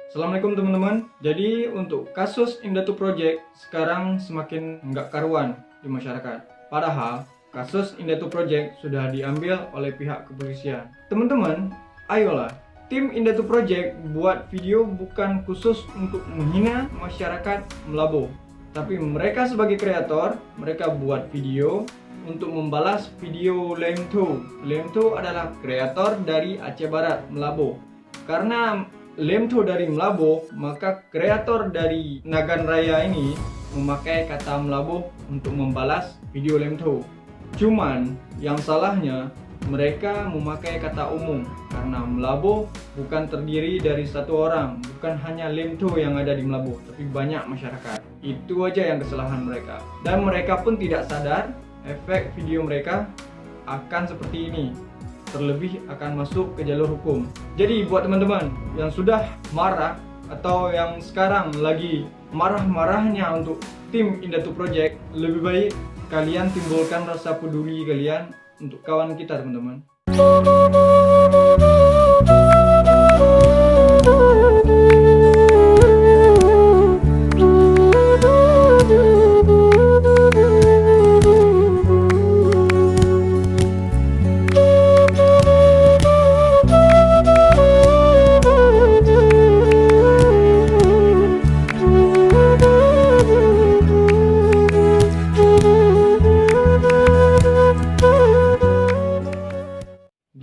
Assalamualaikum teman-teman. Jadi untuk kasus Indatu Project sekarang semakin nggak karuan di masyarakat. Padahal kasus Indatu Project sudah diambil oleh pihak kepolisian. Teman-teman, ayolah. Tim Indatu Project buat video bukan khusus untuk menghina masyarakat Melaboh. Tapi mereka sebagai kreator, mereka buat video untuk membalas video Lemto. Lemto adalah kreator dari Aceh Barat, Melaboh. Karena Lemto dari Melaboh, maka kreator dari Nagan Raya ini memakai kata Melaboh untuk membalas video Lemto. Cuman yang salahnya mereka memakai kata umum karena Melaboh bukan terdiri dari satu orang, bukan hanya Lemto yang ada di Melaboh, tapi banyak masyarakat. Itu aja yang kesalahan mereka. Dan mereka pun tidak sadar efek video mereka akan seperti ini. Terlebih akan masuk ke jalur hukum. Jadi buat teman-teman yang sudah marah atau yang sekarang lagi marah-marahnya untuk tim Indatu Project, lebih baik kalian timbulkan rasa peduli kalian untuk kawan kita, teman-teman.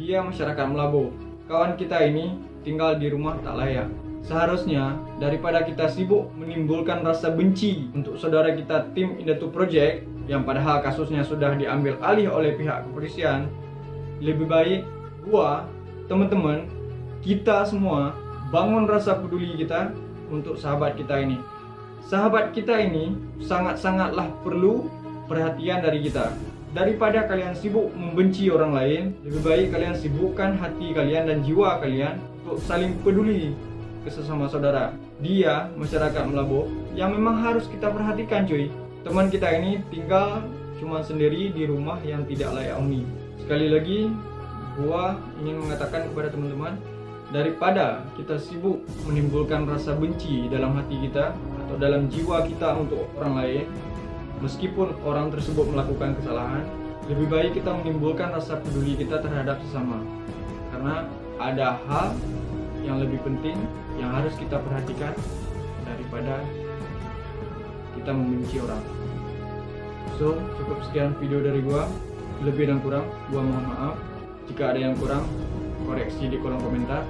Dia masyarakat Melaboh. Kawan kita ini tinggal di rumah tak layak. Seharusnya daripada kita sibuk menimbulkan rasa benci untuk saudara kita tim Indatu Project yang padahal kasusnya sudah diambil alih oleh pihak kepolisian, lebih baik gua, teman-teman, kita semua bangun rasa peduli kita untuk sahabat kita ini. Sahabat kita ini sangat-sangatlah perlu perhatian dari kita. Daripada kalian sibuk membenci orang lain, lebih baik kalian sibukkan hati kalian dan jiwa kalian untuk saling peduli ke sesama saudara. Dia masyarakat Melaboh yang memang harus kita perhatikan, cuy. Teman kita ini tinggal cuma sendiri di rumah yang tidak layak huni. Sekali lagi, gua ingin mengatakan kepada teman-teman, daripada kita sibuk menimbulkan rasa benci dalam hati kita atau dalam jiwa kita untuk orang lain, meskipun orang tersebut melakukan kesalahan, lebih baik kita menimbulkan rasa peduli kita terhadap sesama. Karena ada hal yang lebih penting yang harus kita perhatikan daripada kita membenci orang. So, cukup sekian video dari gua. Lebih dan kurang, gua mohon maaf. Jika ada yang kurang, koreksi di kolom komentar.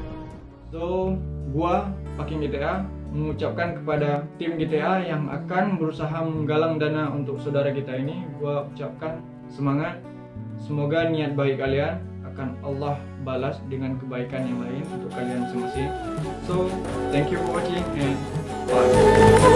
So, gua Paking GTA mengucapkan kepada tim GTA yang akan berusaha menggalang dana untuk saudara kita ini, gua ucapkan semangat. Semoga niat baik kalian akan Allah balas dengan kebaikan yang lain untuk kalian masing-masing. So, thank you for watching and bye.